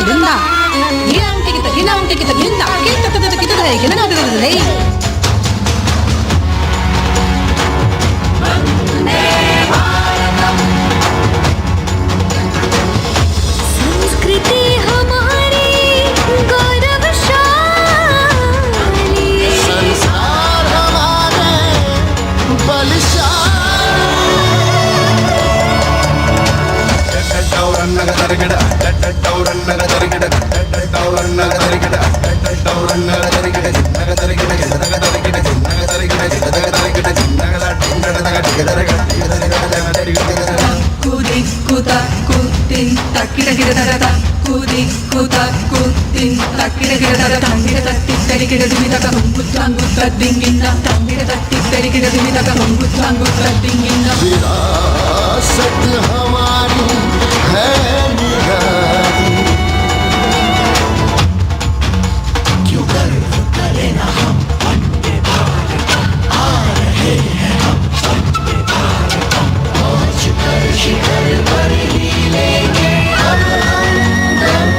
ginda. Ginang tikita ginda. Kita ginang tikita. विरासत हमारी है निराली, क्यों गर्व करें ना हम वंदे भारतम, आ रहे हैं हम वंदे भारतम, पहुंच कर शिखर पर ही लेंगे हम दम,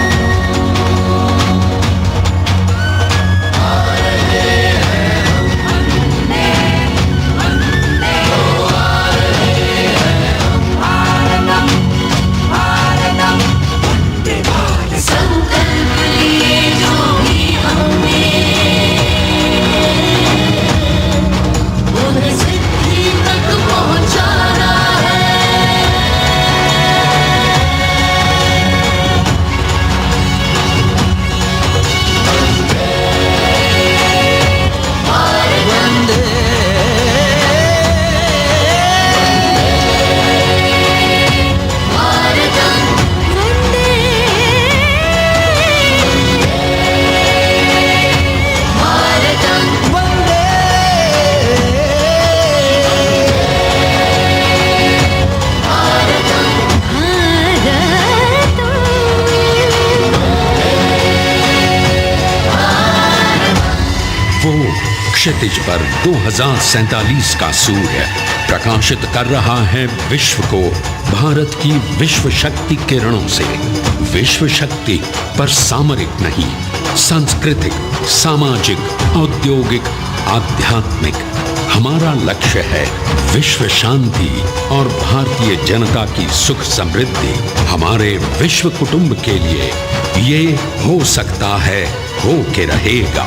आ रहे हैं हम वंदे वंदे, ओ आ रहे हैं हम भारतम भारतम वंदे भारतम, संकल्प लिए जो भी हमने उन्हें सिद्धि तक पहुंचाना है। वंदे भारतम वंदे भारतम वंदे भारतम वो क्षितिज पर 2047 का सूर्य प्रकाशित कर रहा है विश्व को भारत की विश्व शक्ति किरणों से। विश्व शक्ति पर सामरिक नहीं, सांस्कृतिक, सामाजिक, औद्योगिक, आध्यात्मिक। हमारा लक्ष्य है विश्व शांति और भारतीय जनता की सुख समृद्धि। हमारे विश्व कुटुंब के लिए ये हो सकता है, हो के रहेगा।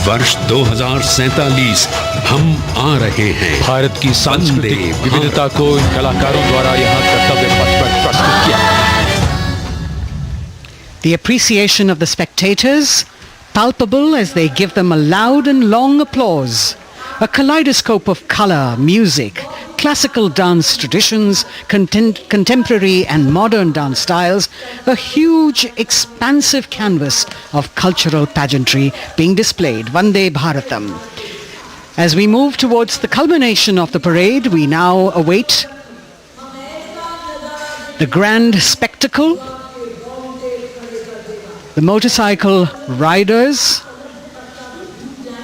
वर्ष 2047 हम आ रहे हैं। भारत की सांस्कृतिक विविधता को इन कलाकारों द्वारा यहाँ कर्तव्य पथ पर प्रस्तुत किया। The appreciation of the spectators, palpable as they give them a loud and long applause. A kaleidoscope of color, music, classical dance traditions, contemporary and modern dance styles, a huge expansive canvas of cultural pageantry being displayed, Vande Bharatam. As we move towards the culmination of the parade, we now await the grand spectacle, the motorcycle riders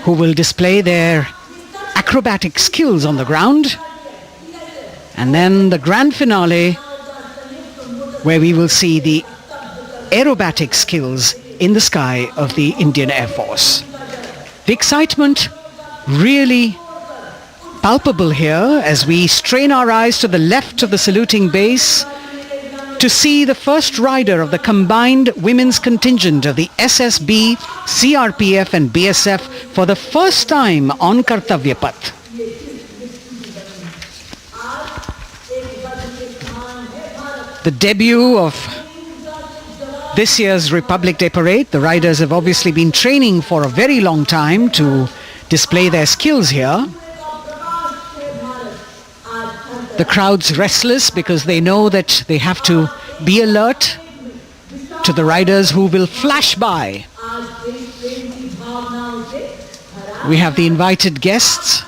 who will display their acrobatic skills on the ground, and then the grand finale where we will see the aerobatic skills in the sky of the Indian Air Force. The excitement really palpable here as we strain our eyes to the left of the saluting base to see the first rider of the combined women's contingent of the SSB, CRPF and BSF for the first time on Kartavya Path. The debut of this year's Republic Day Parade. The riders have obviously been training for a very long time to display their skills here. The crowd's restless because they know that they have to be alert to the riders who will flash by. We have the invited guests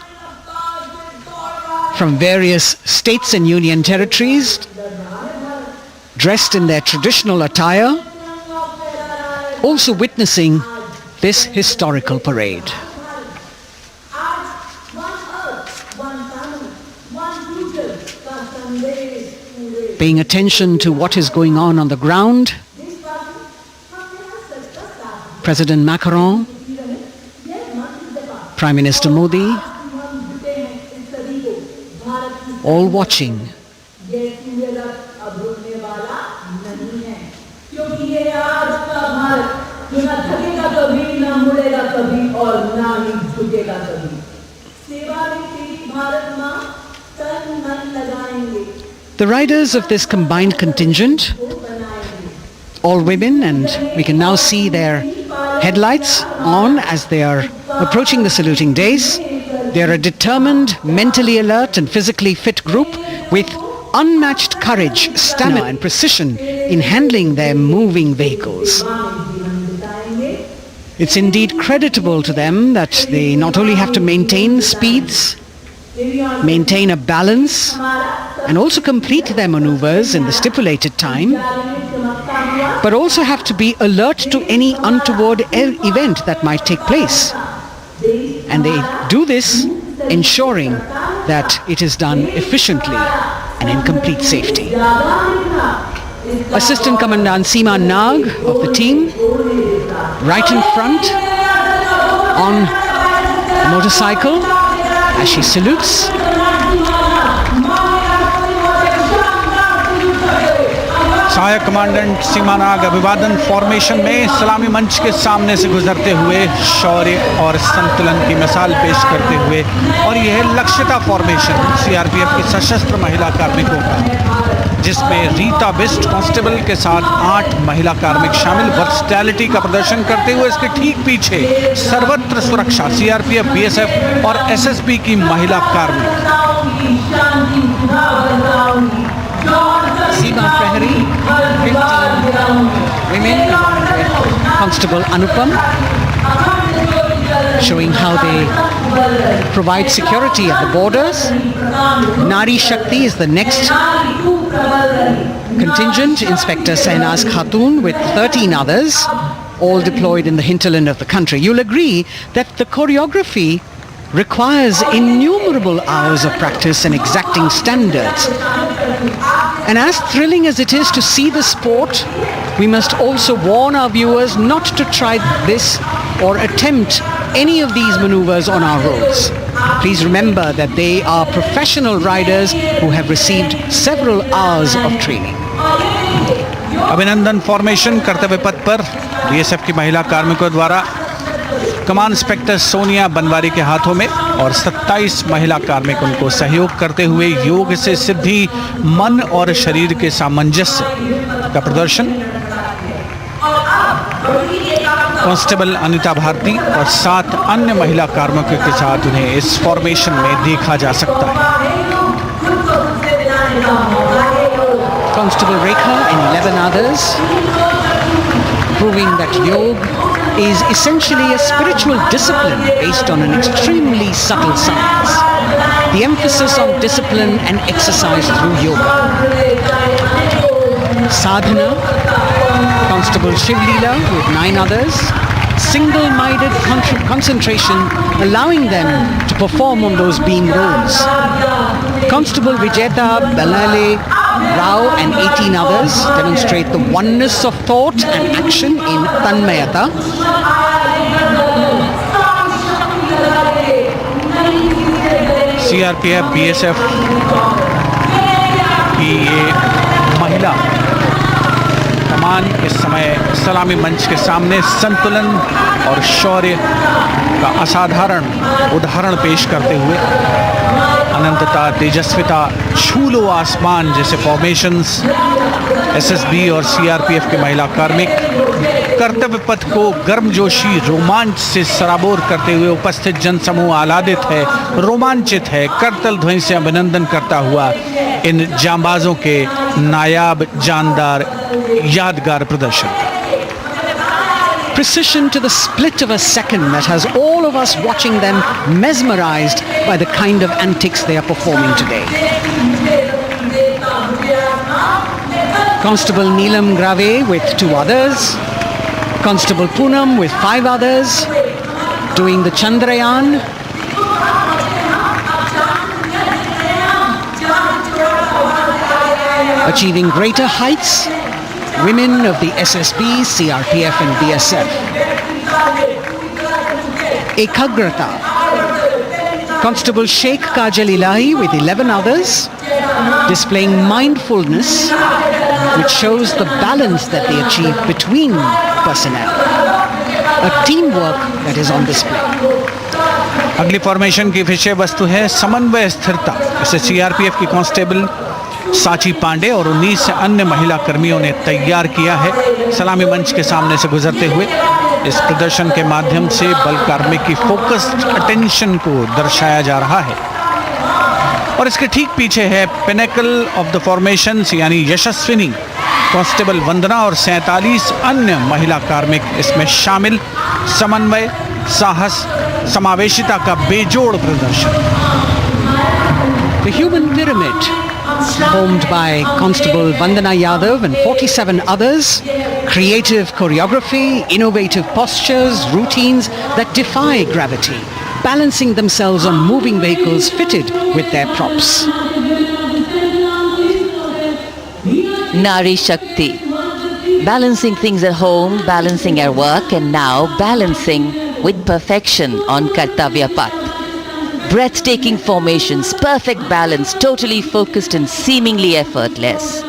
from various states and union territories dressed in their traditional attire, also witnessing this historical parade. Paying attention to what is going on the ground President Macron, Prime Minister Modi, all watching. The riders of this combined contingent, all women, and we can now see their headlights on as they are approaching the saluting days. They are a determined, mentally alert and physically fit group with unmatched courage, stamina and precision in handling their moving vehicles. It's indeed creditable to them that they not only have to maintain speeds, maintain a balance, and also complete their maneuvers in the stipulated time, but also have to be alert to any untoward event that might take place. And they do this ensuring that it is done efficiently and in complete safety. Assistant Commandant Seema Nag of the team, right in front on a motorcycle as she salutes. सहायक commandant सीमा नाग अभिवादन formation में सलामी मंच के सामने से गुजरते हुए शौर्य और संतुलन की मिसाल पेश करते हुए, और यह लक्ष्यता फॉर्मेशन सीआरपीएफ की सशस्त्र महिला कार्मिकों का, जिसमें रीता बिस्ट कांस्टेबल के साथ 8 महिला कार्मिक शामिल वर्सटैलिटी का प्रदर्शन करते हुए, इसके ठीक पीछे सर्वत्र सुरक्षा सीआरपीएफ, बीएसएफ और एसएसबी की महिला कार्मिक। Seema Prahari, 15 women along with Constable Anupam, showing how they provide security at the borders. Nari Shakti is the next contingent, Inspector Sainaz Khatun with 13 others, all deployed in the hinterland of the country. You'll agree that the choreography requires innumerable hours of practice and exacting standards. And as thrilling as it is to see the sport, we must also warn our viewers not to try this or attempt any of these maneuvers on our roads. Please remember that they are professional riders who have received several hours of training. अभिनंदन formation कर्तव्य पथ पर BSF की महिला कार्मिकों द्वारा कमान inspector Sonia Banwari के हाथों में, और 27 महिला कार्मिक उनको सहयोग करते हुए योग से सिद्धि, मन और शरीर के सामंजस्य का प्रदर्शन। कांस्टेबल अनिता भारती और 7 अन्य महिला कार्मिकों के साथ उन्हें इस फॉर्मेशन में देखा जा सकता है। Constable Rekha and 11 others, proving that yoga is essentially a spiritual discipline based on an extremely subtle science. The emphasis on discipline and exercise through yoga. Sadhana, Constable Shivlila with 9 others, single-minded concentration, allowing them to perform on those beam roles. Constable Vijeta Balale Rao and 18 others demonstrate the oneness of thought and action in Tanmayata. CRPF, BSF की ये महिला कमान इस समय सलामी मंच के सामने संतुलन और शौर्य का असाधारण उदाहरण पेश करते हुए अनंतता, तेजस्विता, छू लो आसमान जैसे फॉर्मेशंस एसएसबी और सीआरपीएफ के महिला कार्मिक कर्तव्य पथ को गर्मजोशी रोमांच से सराबोर करते हुए उपस्थित जनसमूह आह्लादित है, रोमांचित है, करतल ध्वनि से अभिनंदन करता हुआ इन जांबाजों के नायाब, जानदार, यादगार प्रदर्शन। Precision to the split of a second that has all of us watching them mesmerized by the kind of antics they are performing today. Constable Neelam Grave with 2 others, Constable Poonam with 5 others, doing the Chandrayaan. Achieving greater heights, women of the SSB, CRPF and BSF. Ekagrata. Constable Sheikh Kajal Ilahi with 11 others displaying mindfulness, which shows the balance that they achieve between personnel. A teamwork that is on display. अगली formation की विषय वस्तु है समन्वय स्थिरता। इसे CRPF की constable साची पांडे और 19 अन्य महिला कर्मियों ने तैयार किया है। सलामी मंच के सामने से गुजरते हुए इस प्रदर्शन के माध्यम से बल कार्मिक की फोकस्ड अटेंशन को दर्शाया जा रहा है। और इसके ठीक पीछे है पिनेकल ऑफ द फॉर्मेशंस यानी यशस्विनी कांस्टेबल वंदना और 47 अन्य महिला कार्मिक इसमें शामिल। समन्वय, साहस, समावेशिता का बेजोड़ प्रदर्शन। The human pyramid, formed by Constable Vandana Yadav and 47 others, creative choreography, innovative postures, routines that defy gravity, balancing themselves on moving vehicles fitted with their props. Nari Shakti, balancing things at home, balancing our work, and now balancing with perfection on Kartavya path. Breathtaking formations, perfect balance, totally focused and seemingly effortless.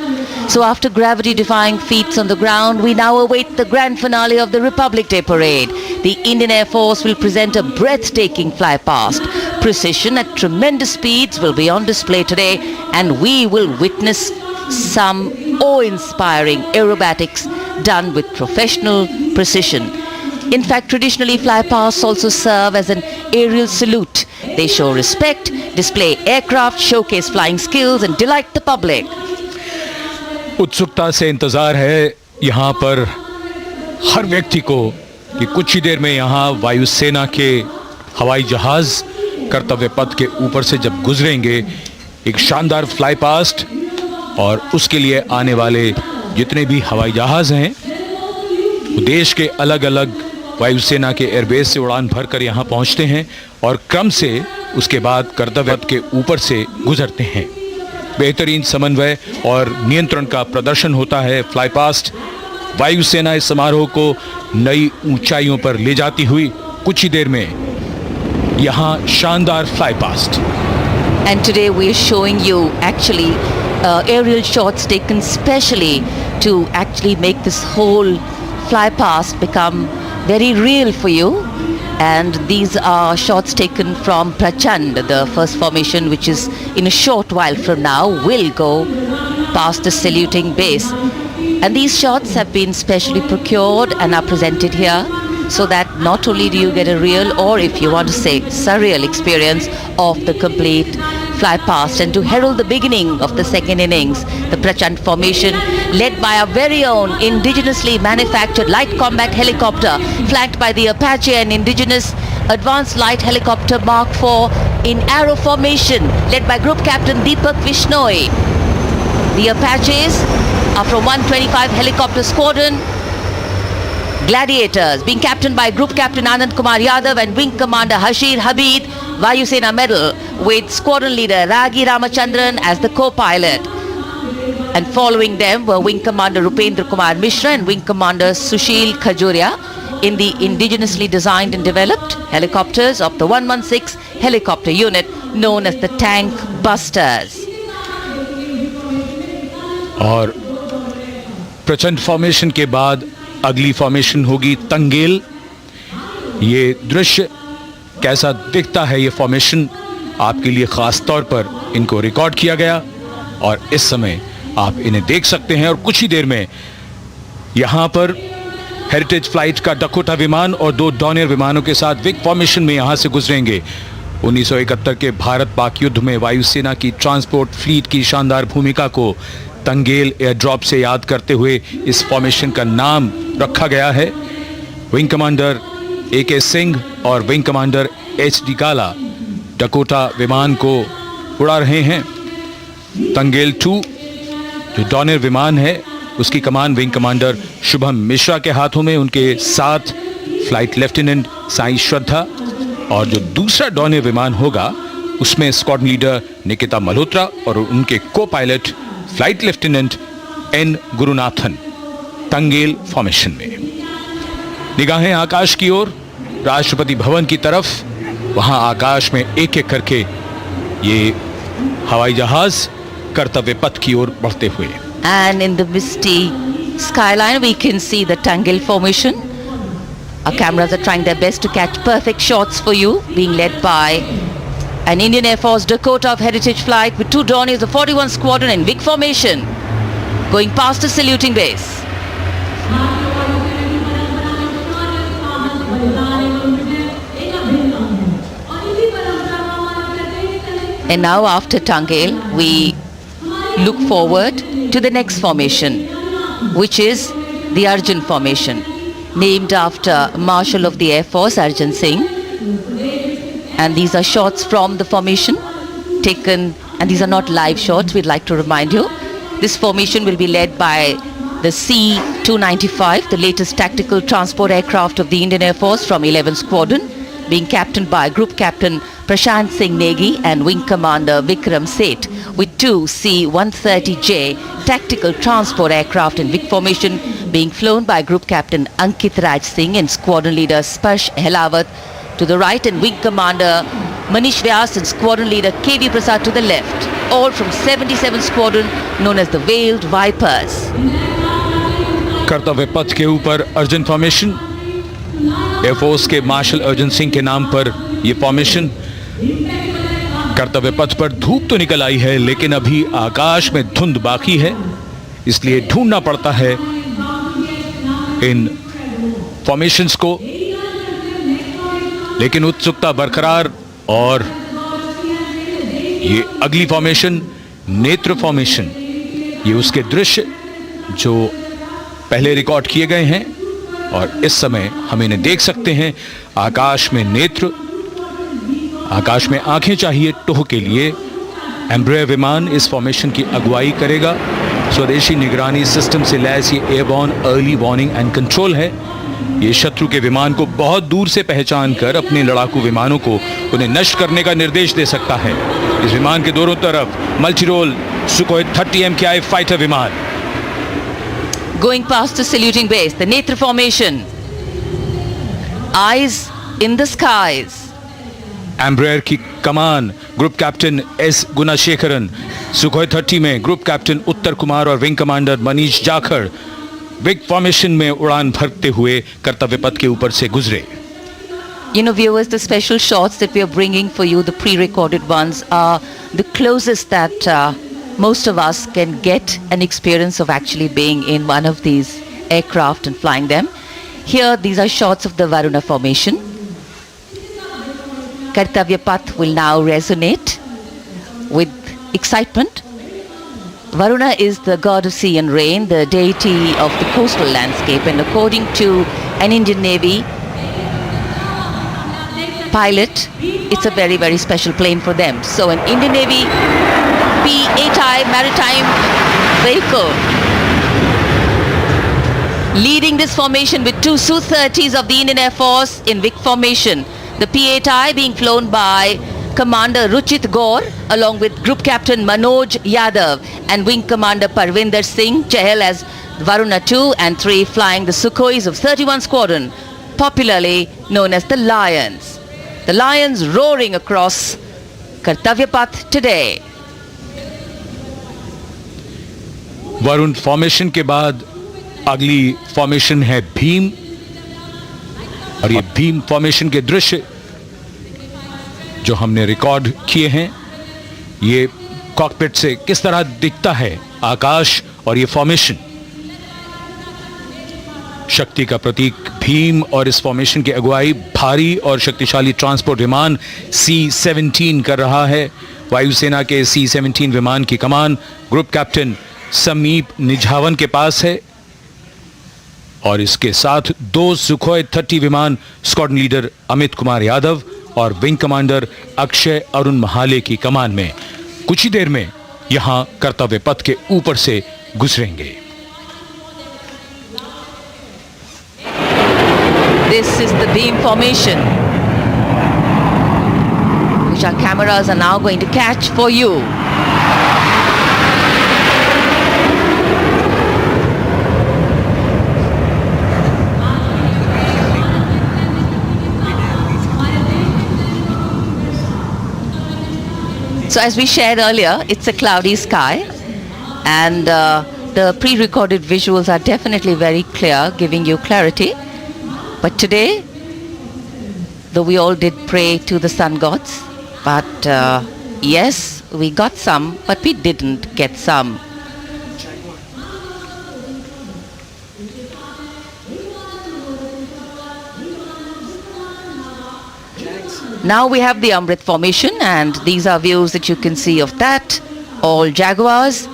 So after gravity-defying feats on the ground, we now await the grand finale of the Republic Day Parade. The Indian Air Force will present a breathtaking fly-past. Precision at tremendous speeds will be on display today, and we will witness some awe-inspiring aerobatics done with professional precision. In fact, traditionally fly-pasts also serve as an aerial salute. They show respect, display aircraft, showcase flying skills and delight the public. उत्सुकता से इंतजार है यहाँ पर हर व्यक्ति को कि कुछ ही देर में यहाँ वायुसेना के हवाई जहाज कर्तव्य पथ के ऊपर से जब गुजरेंगे, एक शानदार फ्लाई पास्ट, और उसके लिए आने वाले जितने भी हवाई जहाज हैं वो देश के अलग अलग वायुसेना के एयरबेस से उड़ान भरकर यहाँ पहुँचते हैं और क्रम से उसके बाद कर्तव्य पथ के ऊपर से गुजरते हैं। बेहतरीन समन्वय और नियंत्रण का प्रदर्शन होता है। फ्लाई पास्ट वायुसेना इस समारोह को नई ऊंचाइयों पर ले जाती हुई कुछ ही देर में यहाँ शानदार fly past. And today we are showing you actually aerial shots taken specially to actually make this whole fly past become very real for you. And these are shots taken from Prachand, the first formation, which is in a short while from now will go past the saluting base. And these shots have been specially procured and are presented here so that not only do you get a real, or if you want to say surreal experience of the complete fly past, and to herald the beginning of the second innings, the Prachand formation led by our very own indigenously manufactured light combat helicopter flanked by the Apache and indigenous advanced light helicopter Mark IV in arrow formation led by Group Captain Deepak Vishnoi. The Apaches are from 125 Helicopter Squadron Gladiators, being captained by Group Captain Anand Kumar Yadav and Wing Commander Hashir Habib, Vayusena Medal, with Squadron Leader Ragi Ramachandran as the co-pilot. And following them were Wing Commander Rupendra Kumar Mishra and Wing Commander Sushil Khajuria in the indigenously designed and developed helicopters of the 116 helicopter unit known as the Tank Busters. और प्रचंड formation के बाद अगली formation होगी तंगेल। ये दृश्य कैसा दिखता है, ये फॉर्मेशन आपके लिए खास तौर पर इनको रिकॉर्ड किया गया और इस समय आप इन्हें देख सकते हैं। और कुछ ही देर में यहाँ पर हेरिटेज फ्लाइट का डकोटा विमान और 2 डॉनियर विमानों के साथ विग फॉर्मेशन में यहाँ से गुजरेंगे। 1971 के भारत पाक युद्ध में वायुसेना की ट्रांसपोर्ट फ्लीट की शानदार भूमिका को तंगेल एयर ड्रॉप से याद करते हुए इस फॉर्मेशन का नाम रखा गया है। विंग कमांडर AK सिंह और विंग कमांडर HD काला डकोटा विमान को उड़ा रहे हैं। तंगेल 2 जो डॉनियर विमान है उसकी कमान विंग कमांडर शुभम मिश्रा के हाथों में, उनके साथ फ्लाइट लेफ्टिनेंट साई श्रद्धा, और जो दूसरा डॉनियर विमान होगा उसमें स्क्वाड्रन लीडर निकिता मल्होत्रा और उनके को pilot flight lieutenant N Gurunathan. Tangail formation में निगाहें आकाश की ओर, राष्ट्रपति भवन की तरफ। वहां आकाश में एक एक करके ये हवाई जहाज कर्तव्य पथ की ओर बढ़ते हुए। And in the misty skyline, we can see the Tangle formation. Our cameras are trying their best to catch perfect shots for you, being led by an Indian Air Force Dakota of Heritage flight with 2 Dorniers of 41 Squadron in big formation, going past the saluting base. And now after Tangle, we look forward to the next formation, which is the Arjun formation, named after Marshal of the Air Force Arjun Singh. And these are shots from the formation taken, and these are not live shots, we'd like to remind you. This formation will be led by the C-295, the latest tactical transport aircraft of the Indian Air Force from 11th Squadron, being captained by Group Captain Prashant Singh Negi and Wing Commander Vikram Seth, with 2 C-130J tactical transport aircraft in big formation being flown by Group Captain Ankit Raj Singh and Squadron Leader Sparsh Helawat to the right, and Wing Commander Manish Vyas and Squadron Leader KV Prasad to the left, all from 77th Squadron, known as the Veiled Vipers. कर्तव्य पथ के ऊपर Arjun formation, air force के martial Arjun Singh के नाम पर यह formation. कर्तव्य पथ पर धूप तो निकल आई है, लेकिन अभी आकाश में धुंध बाकी है, इसलिए ढूंढना पड़ता है इन फॉर्मेशंस को। लेकिन उत्सुकता बरकरार, और ये अगली फॉर्मेशन नेत्र फॉर्मेशन, ये उसके दृश्य जो पहले रिकॉर्ड किए गए हैं और इस समय हम इन्हें देख सकते हैं। आकाश में नेत्र, आकाश में आंखें चाहिए टोह के लिए। एम्ब्रेयर विमान इस फॉर्मेशन की अगुवाई करेगा। स्वदेशी निगरानी सिस्टम से लैस ये airborne early warning and control है। ये शत्रु के विमान को बहुत दूर से पहचान कर अपने लड़ाकू विमानों को उन्हें नष्ट करने का निर्देश दे सकता है। इस विमान के दोनों तरफ मल्टीरोल सुखोई 30 MKI फाइटर विमान। Going past the saluting base, the Netra formation, eyes in the skies. Embraer की कमान ग्रुप कैप्टन एस गुणाशेखरन, सुखोई 30 में ग्रुप कैप्टन उत्तर कुमार और wing commander Manish Jakhar big formation में उड़ान भरते हुए कर्तव्य पथ के ऊपर से गुजरे। You know, viewers, the special shots that we are bringing for you, the pre-recorded ones, are the closest that most of us can get an experience of actually being in one of these aircraft and flying them. Here, these are shots of the Varuna formation. Kartavya Path will now resonate with excitement. Varuna is the god of sea and rain, the deity of the coastal landscape, and according to an Indian Navy pilot, it's a very, very special plane for them. So an Indian Navy P-8I maritime vehicle leading this formation with 2 Su-30s of the Indian Air Force in big formation. The P-8I being flown by Commander Ruchit Gaur along with Group Captain Manoj Yadav and Wing Commander Parvinder Singh Chahal as Varuna 2 and 3 flying the Sukhois of 31 Squadron, popularly known as the Lions. The Lions roaring across Kartavya Path today. Varun formation के बाद अगली formation है भीम, और ये Bhim formation के दृश्य जो हमने रिकॉर्ड किए हैं, ये कॉकपिट से किस तरह दिखता है आकाश और ये फॉर्मेशन। शक्ति का प्रतीक भीम, और इस फॉर्मेशन की अगुवाई भारी और शक्तिशाली ट्रांसपोर्ट विमान C-17 कर रहा है। वायुसेना के C-17 विमान की कमान ग्रुप कैप्टन समीप निझावन के पास है, और इसके साथ 2 सुखोई 30 विमान स्क्वाड्रन लीडर अमित कुमार यादव और विंग कमांडर अक्षय अरुण महाले की कमान में कुछ ही देर में यहां कर्तव्य पथ के ऊपर से गुजरेंगे। This is the beam formation, which our cameras are now going to catch for you. So as we shared earlier, it's a cloudy sky, and the pre-recorded visuals are definitely very clear, giving you clarity. But today, though we all did pray to the sun gods, but yes, we got some, but we didn't get some. Now we have the Amrit formation, and these are views that you can see of that. All jaguars.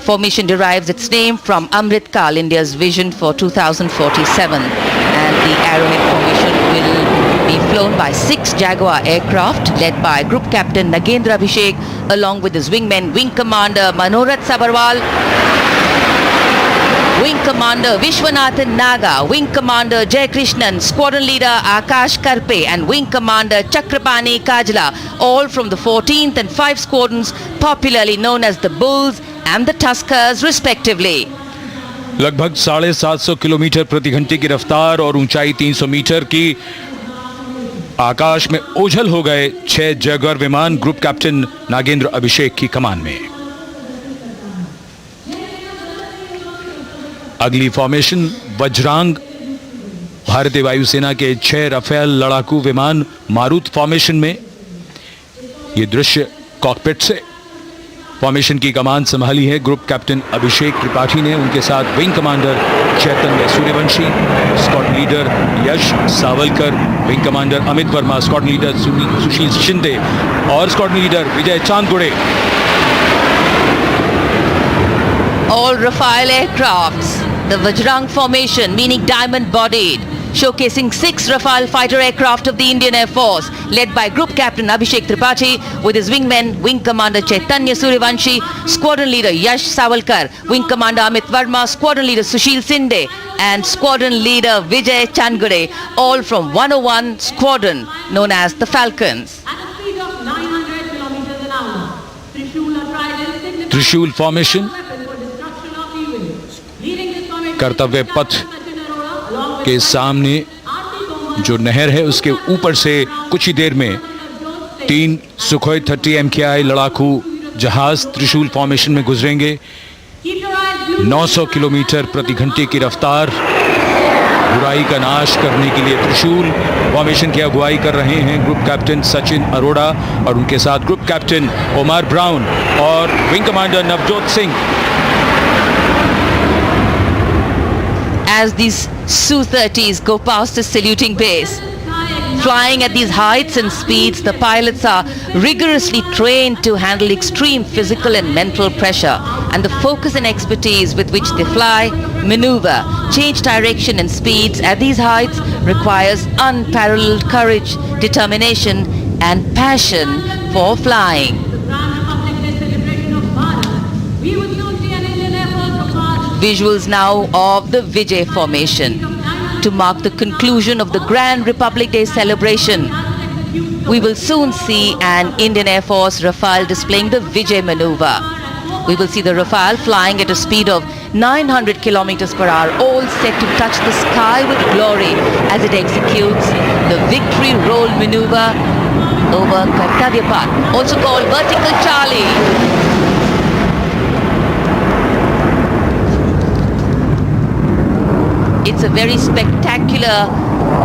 Formation derives its name from Amrit Kal, India's vision for 2047. And the arrowhead formation will be flown by 6 Jaguar aircraft led by Group Captain Nagendra Abhishek along with his wingmen Wing Commander Manorat Sabarwal, Wing Commander Vishwanathan Naga, Wing Commander Jay Krishnan, Squadron Leader Akash Karpe and Wing Commander Chakrapani Kajla, all from the 14th and 5 squadrons popularly known as the Bulls and the Tuskers respectively. लगभग 750 kilometre प्रति घंटे की रफ्तार और ऊंचाई 300 metre की आकाश में ओझल हो गए 6 जैगुआर विमान ग्रुप कैप्टन नागेंद्र अभिषेक की कमान में। अगली फॉर्मेशन वज्रांग, भारतीय वायुसेना के 6 राफेल लड़ाकू विमान मारुत फॉर्मेशन में। यह दृश्य कॉकपिट से। फॉर्मेशन की कमान संभाली है ग्रुप कैप्टन अभिषेक त्रिपाठी ने, उनके साथ wing commander Chaitanya Suryavanshi, squadron leader Yash Savalkar, wing commander Amit Verma, squadron leader Sushil Shinde और squadron leader Vijay Chandgude. All Rafale aircrafts, the Vajrang formation meaning diamond bodied, showcasing 6 Rafale fighter aircraft of the Indian Air Force led by Group Captain Abhishek Tripathi with his wingmen Wing Commander Chaitanya Suryavanshi, Squadron Leader Yash Savalkar, Wing Commander Amit Verma, Squadron Leader Sushil Sinde and Squadron Leader Vijay Chandgure, all from 101 Squadron known as the Falcons. At a speed of 900 kilometers an hour, Trishul are tried in त्रिशूल formation कर्तव्य पथ के सामने जो नहर है उसके ऊपर से कुछ ही देर में 3 सुखोई 30 MKI लड़ाकू जहाज त्रिशूल फॉर्मेशन में गुजरेंगे। 900 किलोमीटर प्रति घंटे की रफ्तार, बुराई का नाश करने के लिए त्रिशूल फॉर्मेशन की अगुवाई कर रहे हैं ग्रुप कैप्टन सचिन अरोड़ा और उनके साथ ग्रुप कैप्टन ओमार ब्राउन और wing commander Navjot Singh. As these Su-30s go past the saluting base, flying at these heights and speeds, the pilots are rigorously trained to handle extreme physical and mental pressure, and the focus and expertise with which they fly, maneuver, change direction and speeds at these heights requires unparalleled courage, determination and passion for flying. Visuals now of the Vijay formation to mark the conclusion of the Grand Republic Day celebration. We will soon see an Indian Air Force Rafale displaying the Vijay maneuver. We will see the Rafale flying at a speed of 900 kilometers per hour, all set to touch the sky with glory as it executes the victory roll maneuver over Kartavya, also called vertical Charlie. It's a very spectacular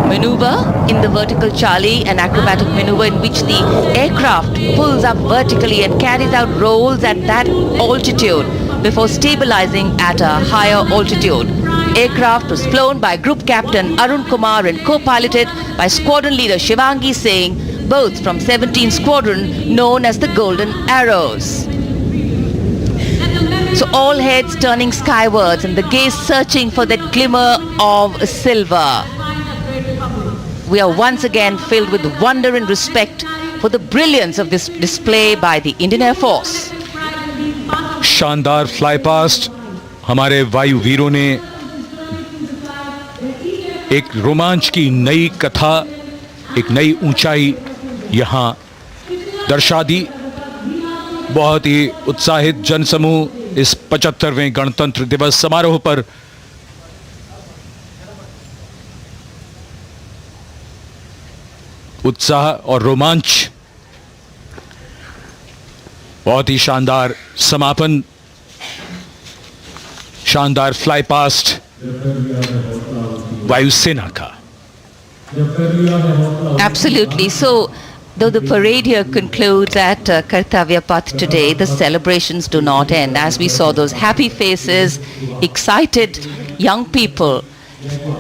maneuver in the vertical Charlie, an acrobatic maneuver in which the aircraft pulls up vertically and carries out rolls at that altitude before stabilizing at a higher altitude. Aircraft was flown by Group Captain Arun Kumar and co-piloted by Squadron Leader Shivangi Singh, both from 17th Squadron known as the Golden Arrows. So all heads turning skywards and the gaze searching for that glimmer of silver. We are once again filled with wonder and respect for the brilliance of this display by the Indian Air Force. शानदार fly past हमारे वायु वीरों ने एक रोमांच की नई कथा, एक नई ऊंचाई यहां दर्शा दी। बहुत ही उत्साहित जनसमूह इस 75वें गणतंत्र दिवस समारोह पर उत्साह और रोमांच बहुत ही शानदार समापन, शानदार फ्लाई पास्ट वायुसेना का। Absolutely. So, though the parade here concludes at Kartavya Path today, the celebrations do not end. As we saw those happy faces, excited young people,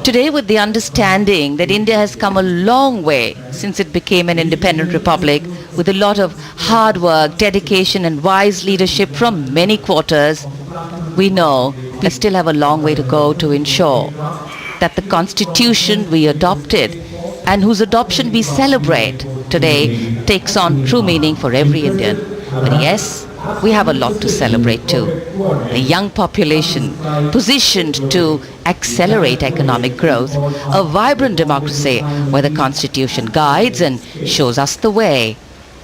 today with the understanding that India has come a long way since it became an independent republic, with a lot of hard work, dedication and wise leadership from many quarters, we know we still have a long way to go to ensure that the constitution we adopted and whose adoption we celebrate today takes on true meaning for every Indian. But yes, we have a lot to celebrate too. A young population positioned to accelerate economic growth, a vibrant democracy where the constitution guides and shows us the way,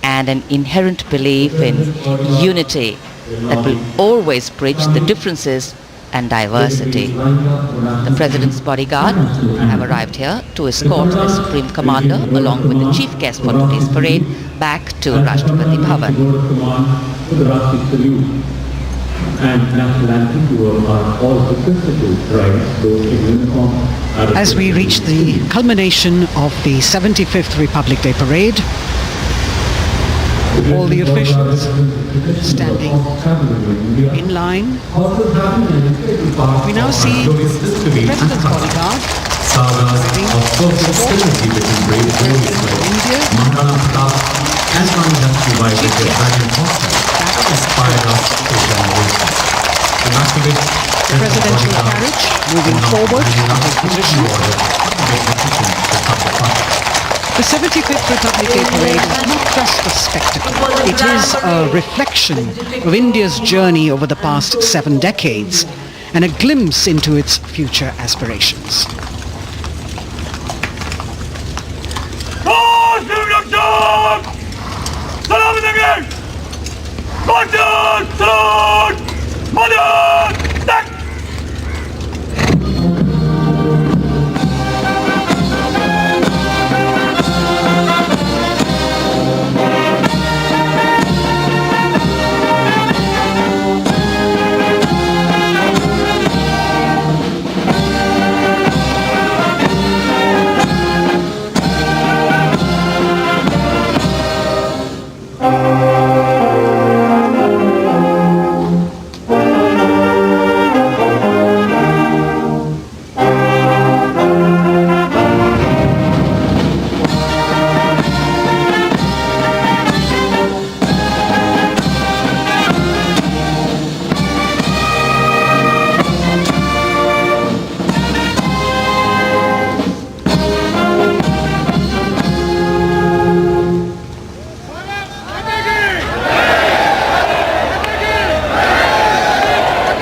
and an inherent belief in unity that will always bridge the differences and diversity. The President's bodyguard have arrived here to escort the Supreme Commander along with the chief guest for today's parade back to Rashtrapati Bhavan. As we reach the culmination of the 75th Republic Day Parade, all the officials standing in line. We now see the President's bodyguard the presidential carriage moving forward to his position. The 75th Republic Day Parade is not just a spectacle. It is a reflection of India's journey over the past 7 decades and a glimpse into its future aspirations.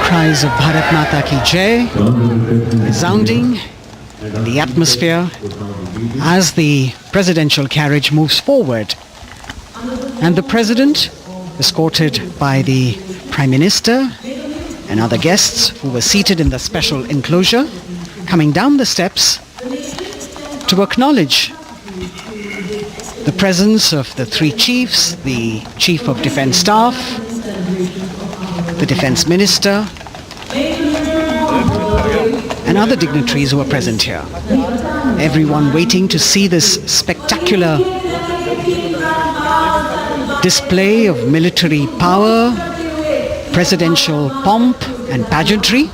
Cries of Bharat Mata Ki Jai resounding in the atmosphere as the presidential carriage moves forward. And the President, escorted by the Prime Minister and other guests who were seated in the special enclosure, coming down the steps to acknowledge the presence of the 3 chiefs, the Chief of Defence Staff, the Defence Minister, and other dignitaries who are present here. Everyone waiting to see this spectacular display of military power, presidential pomp and pageantry.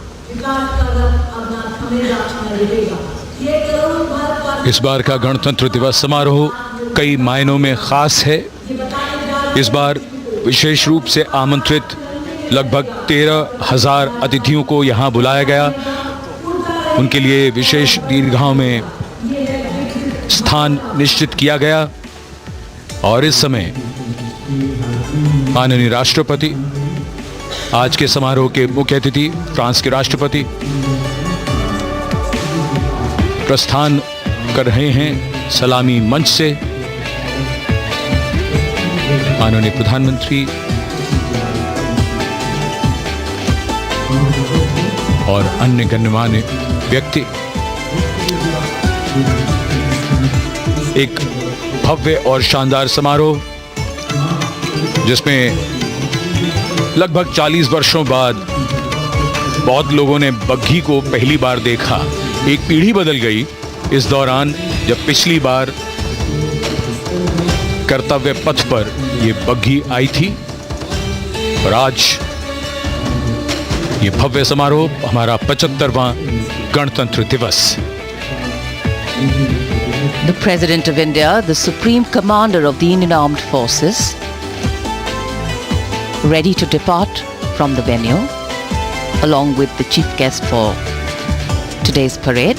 इस बार का गणतंत्र दिवस समारोह कई मायनों में खास है। इस बार विशेष रूप से आमंत्रित लगभग 13,000 अतिथियों को यहाँ बुलाया गया। उनके लिए विशेष दीर्घाओं में स्थान निश्चित किया गया और इस समय माननीय राष्ट्रपति, आज के समारोह के मुख्य अतिथि फ्रांस के राष्ट्रपति प्रस्थान कर रहे हैं सलामी मंच से। माननीय प्रधानमंत्री और अन्य गण्यमान्य व्यक्ति एक भव्य और शानदार समारोह जिसमें लगभग 40 वर्षों बाद बहुत लोगों ने बग्घी को पहली बार देखा। एक पीढ़ी बदल गई इस दौरान, जब पिछली बार कर्तव्य पथ पर ये बग्घी आई थी, और आज ये भव्य समारोह हमारा 75वां गणतंत्र दिवस। The President of India, the Supreme Commander of the Indian Armed Forces, ready to depart from the venue, along with the chief guest for today's parade,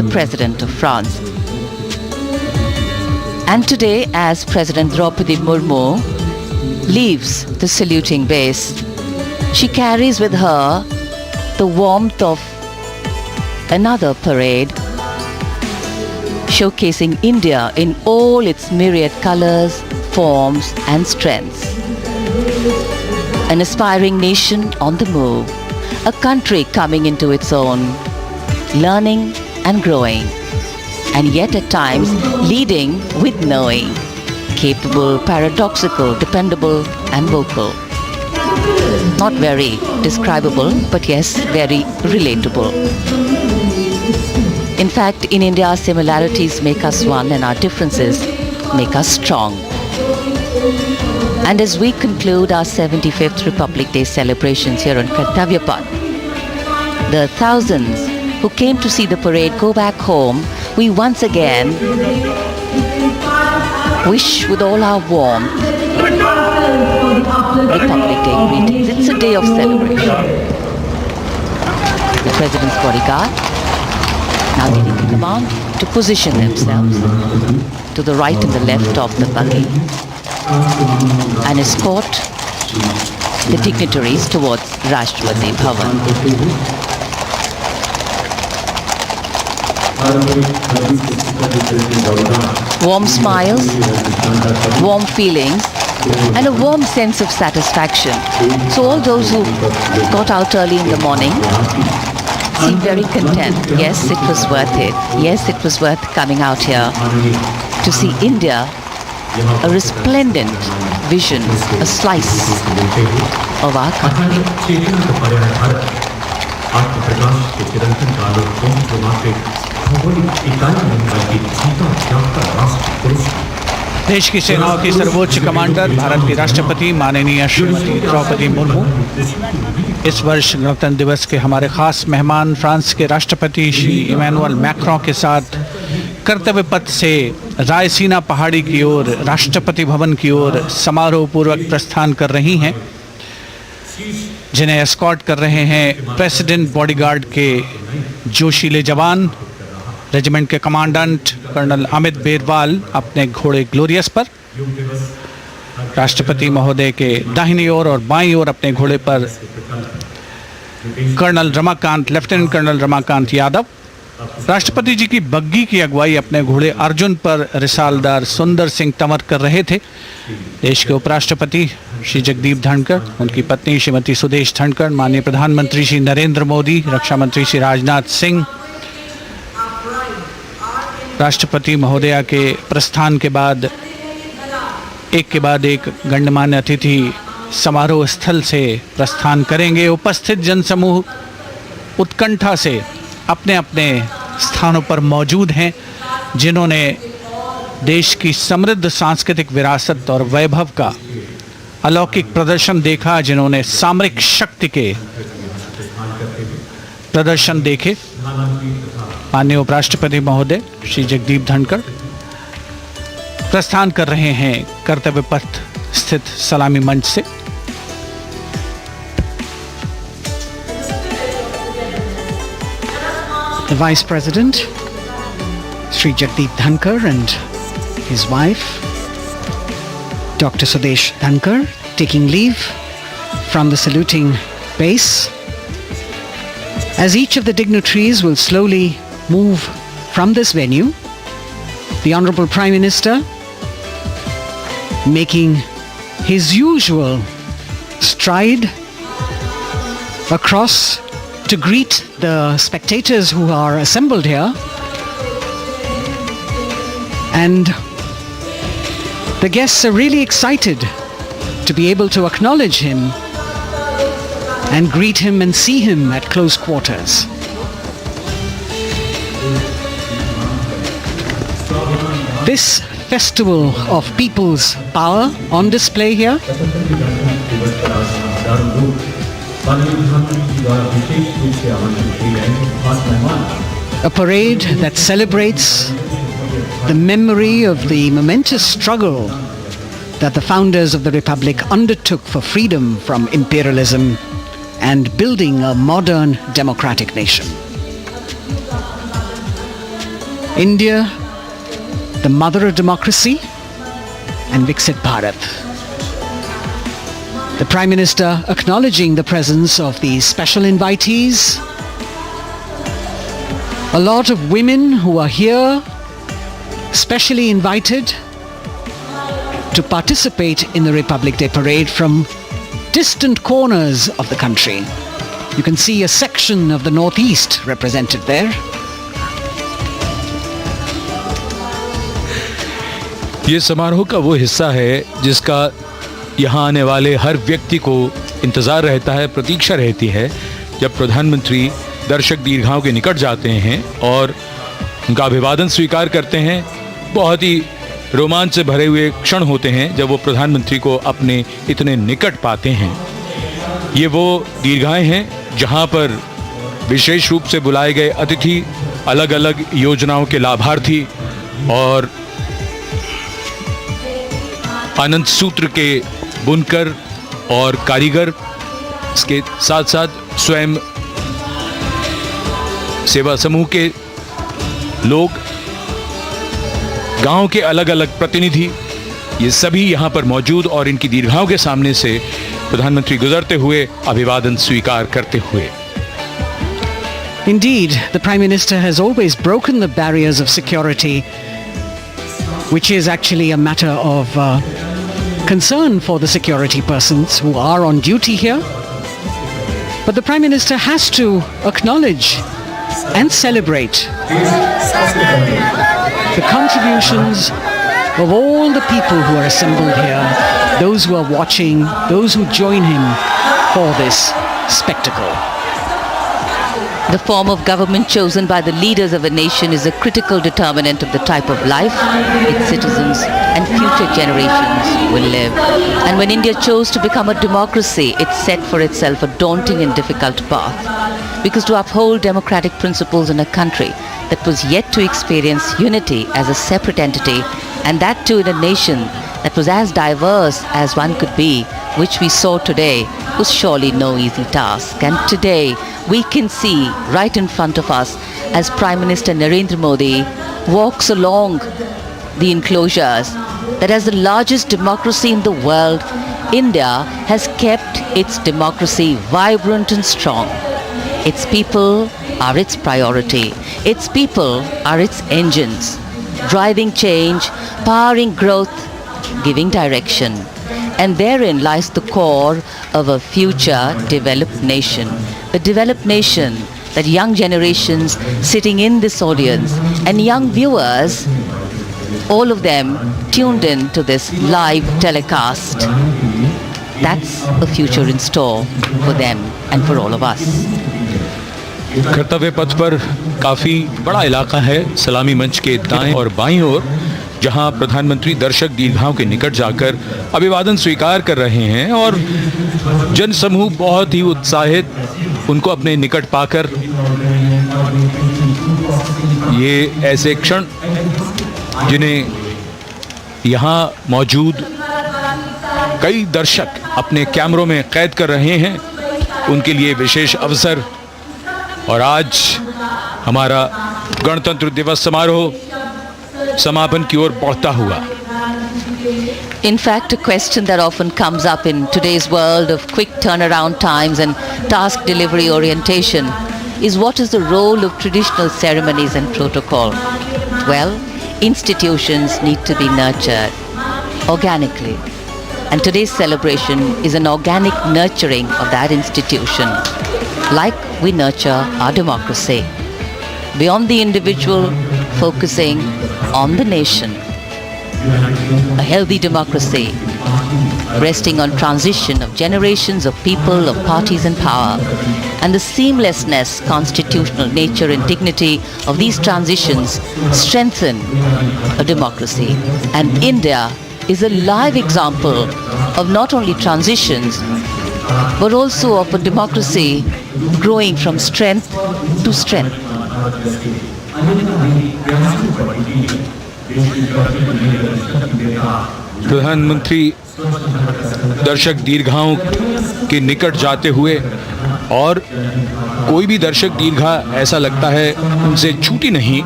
the President of France. And today, as President Draupadi Murmu leaves the saluting base, she carries with her the warmth of another parade, showcasing India in all its myriad colors, forms and strengths. An aspiring nation on the move, a country coming into its own, learning and growing, and yet at times leading with knowing, capable, paradoxical, dependable and vocal. Not very describable, but yes, very relatable. In fact, in India, similarities make us one and our differences make us strong. And as we conclude our 75th Republic Day celebrations here on Kartavya, the thousands who came to see the parade go back home, we once again wish with all our warmth Republic Day greetings. It's a day of celebration. The President's bodyguard now getting the command to position themselves to the right and the left of the buggy and escort the dignitaries towards Rashtrapati Bhavan. Warm smiles, warm feelings, and a warm sense of satisfaction. So all those who got out early in the morning seem very content. Yes, it was worth it. Yes, it was worth coming out here to see India, a resplendent vision, a slice of our country. देश की सेनाओं की सर्वोच्च commander Bharat की राष्ट्रपति माननीय श्रीमती द्रौपदी मुर्मू इस वर्ष गणतंत्र दिवस के हमारे खास मेहमान फ्रांस के राष्ट्रपति श्री इमैनुअल मैक्रों के साथ कर्तव्य पथ से रायसीना पहाड़ी की ओर राष्ट्रपति भवन की ओर समारोह पूर्वक प्रस्थान कर रही हैं, जिन्हें एस्कॉर्ट कर रहे हैं प्रेसिडेंट बॉडीगार्ड के जोशीले जवान, रेजिमेंट के कमांडेंट कर्नल अमित बेरवाल अपने घोड़े ग्लोरियस पर, राष्ट्रपति महोदय के दाहिनी ओर और बाईं ओर अपने घोड़े पर लेफ्टिनेंट कर्नल रमाकांत यादव, राष्ट्रपति जी की बग्गी की अगुवाई अपने घोड़े अर्जुन पर रिसालदार सुंदर सिंह तंवर कर रहे थे। देश के उपराष्ट्रपति श्री जगदीप धनखड़, उनकी पत्नी श्रीमती सुदेश धनखड़, माननीय प्रधानमंत्री श्री नरेंद्र मोदी, रक्षा मंत्री श्री राजनाथ सिंह, राष्ट्रपति महोदया के प्रस्थान के बाद एक के बाद एक गण्यमान्य अतिथि समारोह स्थल से प्रस्थान करेंगे। उपस्थित जनसमूह उत्कंठा से अपने अपने स्थानों पर मौजूद हैं, जिन्होंने देश की समृद्ध सांस्कृतिक विरासत और वैभव का अलौकिक प्रदर्शन देखा, जिन्होंने सामरिक शक्ति के प्रदर्शन देखे। माननीय उपराष्ट्रपति महोदय श्री जगदीप धनखड़ प्रस्थान कर रहे हैं कर्तव्य पथ स्थित सलामी मंच से। The Vice President, Sri Jagdeep Dhankar, and his wife, Dr. Sudesh Dhankar, taking leave from the saluting base. As each of the dignitaries will slowly move from this venue, the Honorable Prime Minister making his usual stride across to greet the spectators who are assembled here, and the guests are really excited to be able to acknowledge him and greet him and see him at close quarters. This festival of people's power on display here a parade that celebrates the memory of the momentous struggle that the founders of the Republic undertook for freedom from imperialism and building a modern democratic nation. India, the mother of democracy, and Viksit Bharat. The Prime Minister acknowledging the presence of these special invitees. A lot of women who are here, specially invited to participate in the Republic Day Parade from distant corners of the country. You can see a section of the Northeast represented there. ये समारोह का वो हिस्सा है जिसका यहाँ आने वाले हर व्यक्ति को इंतज़ार रहता है, प्रतीक्षा रहती है जब प्रधानमंत्री दर्शक दीर्घाओं के निकट जाते हैं और उनका अभिवादन स्वीकार करते हैं। बहुत ही रोमांच से भरे हुए क्षण होते हैं जब वो प्रधानमंत्री को अपने इतने निकट पाते हैं। ये वो दीर्घाएं हैं जहाँ पर विशेष रूप से बुलाए गए अतिथि, अलग अलग योजनाओं के लाभार्थी और आनंद सूत्र के बुनकर और कारीगर, इसके साथ साथ स्वयं सेवा समूह के लोग, गांव के अलग अलग प्रतिनिधि, ये सभी यहाँ पर मौजूद और इनकी दीर्घाओं के सामने से प्रधानमंत्री गुजरते हुए अभिवादन स्वीकार करते हुए। Indeed, the Prime Minister has always broken the barriers of security, which is actually a matter of concern for the security persons who are on duty here. But the Prime Minister has to acknowledge and celebrate the contributions of all the people who are assembled here, those who are watching, those who join him for this spectacle. The form of government chosen by the leaders of a nation is a critical determinant of the type of life its citizens and future generations will live. And when India chose to become a democracy, it set for itself a daunting and difficult path. Because to uphold democratic principles in a country that was yet to experience unity as a separate entity, and that too in a nation that was as diverse as one could be, which we saw today, was surely no easy task. And today, we can see right in front of us as Prime Minister Narendra Modi walks along the enclosures that as the largest democracy in the world, India has kept its democracy vibrant and strong. Its people are its priority. Its people are its engines, driving change, powering growth, giving direction. And therein lies the core of a future developed nation. A developed nation that young generations sitting in this audience and young viewers, all of them tuned in to this live telecast. That's a future in store for them and for all of us. कर्तव्य पथ पर काफ़ी बड़ा इलाका है, सलामी मंच के दाएं और बाईं ओर, जहां प्रधानमंत्री दर्शक दीर्घाओं के निकट जाकर अभिवादन स्वीकार कर रहे हैं और जनसमूह बहुत ही उत्साहित उनको अपने निकट पाकर ये ऐसे क्षण जिन्हें यहाँ मौजूद कई दर्शक अपने कैमरों में कैद कर रहे हैं, उनके लिए विशेष अवसर। और आज हमारा गणतंत्र दिवस समारोह समापन की ओर बढ़ता हुआ। In fact, a question that often comes up in today's world of quick turnaround times and task delivery orientation is what is the role of traditional ceremonies and protocol? Well, institutions need to be nurtured organically. And today's celebration is an organic nurturing of that institution, like we nurture our democracy. Beyond the individual, focusing on the nation. A healthy democracy resting on transition of generations of people, of parties in power, and the seamlessness, constitutional nature and dignity of these transitions strengthen a democracy. And India is a live example of not only transitions, but also of a democracy growing from strength to strength. प्रधानमंत्री दर्शक दीर्घाओं के निकट जाते हुए, और कोई भी दर्शक दीर्घा ऐसा लगता है उनसे छूटी नहीं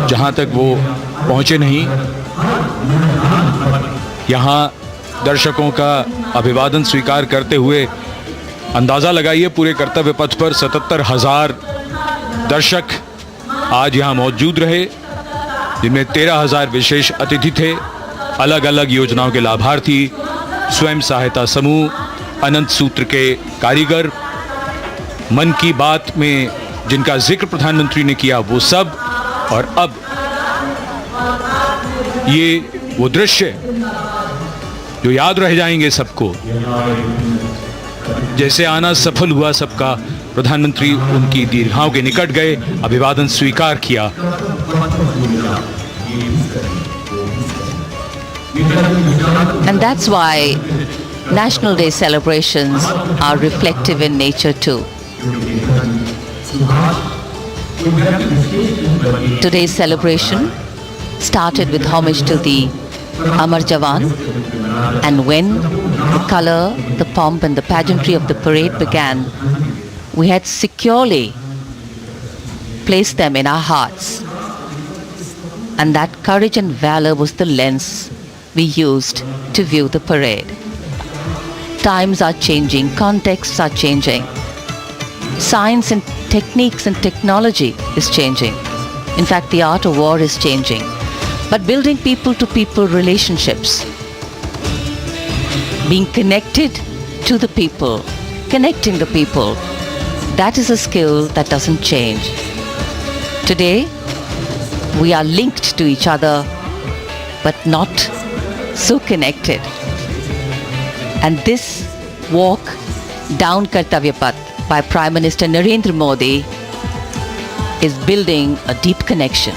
जहां तक वो पहुंचे नहीं। यहाँ दर्शकों का अभिवादन स्वीकार करते हुए अंदाज़ा लगाइए, पूरे कर्तव्य पथ पर 77,000 दर्शक आज यहाँ मौजूद रहे, जिनमें 13,000 विशेष अतिथि थे, अलग अलग योजनाओं के लाभार्थी, स्वयं सहायता समूह, अनंत सूत्र के कारीगर, मन की बात में जिनका जिक्र प्रधानमंत्री ने किया वो सब। और अब ये वो दृश्य जो याद रह जाएंगे सबको, जैसे आना सफल हुआ सबका, प्रधानमंत्री उनकी दीर्घाओं के निकट गए, अभिवादन स्वीकार किया। And that's why National Day celebrations are reflective in nature too. Today's celebration started with homage to the Amar Jawan, and when the color, the pomp and the pageantry of the parade began, we had securely placed them in our hearts. And that courage and valor was the lens we used to view the parade. Times are changing, contexts are changing. Science and techniques and technology is changing. In fact, the art of war is changing. But building people-to-people relationships, being connected to the people, connecting the people, that is a skill that doesn't change. Today, we are linked to each other, but not so connected. And this walk down Kartavya Path by Prime Minister Narendra Modi is building a deep connection.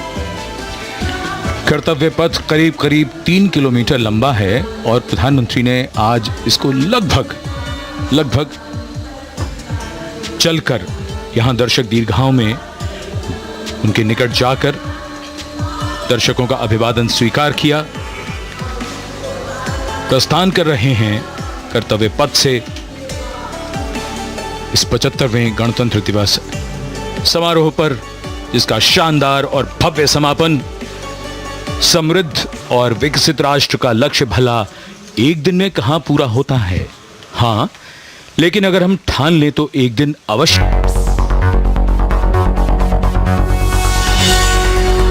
कर्तव्य पथ करीब करीब 3 kilometre लंबा है, और प्रधानमंत्री ने आज इसको लगभग चलकर यहाँ दर्शक दीर्घाओं में उनके निकट जाकर दर्शकों का अभिवादन स्वीकार किया। प्रस्थान कर रहे हैं कर्तव्य पथ से इस 75वें गणतंत्र दिवस समारोह पर, जिसका शानदार और भव्य समापन समृद्ध और विकसित राष्ट्र का लक्ष्य भला एक दिन में कहां पूरा होता है। हाँ, लेकिन अगर हम ठान लें तो एक दिन अवश्य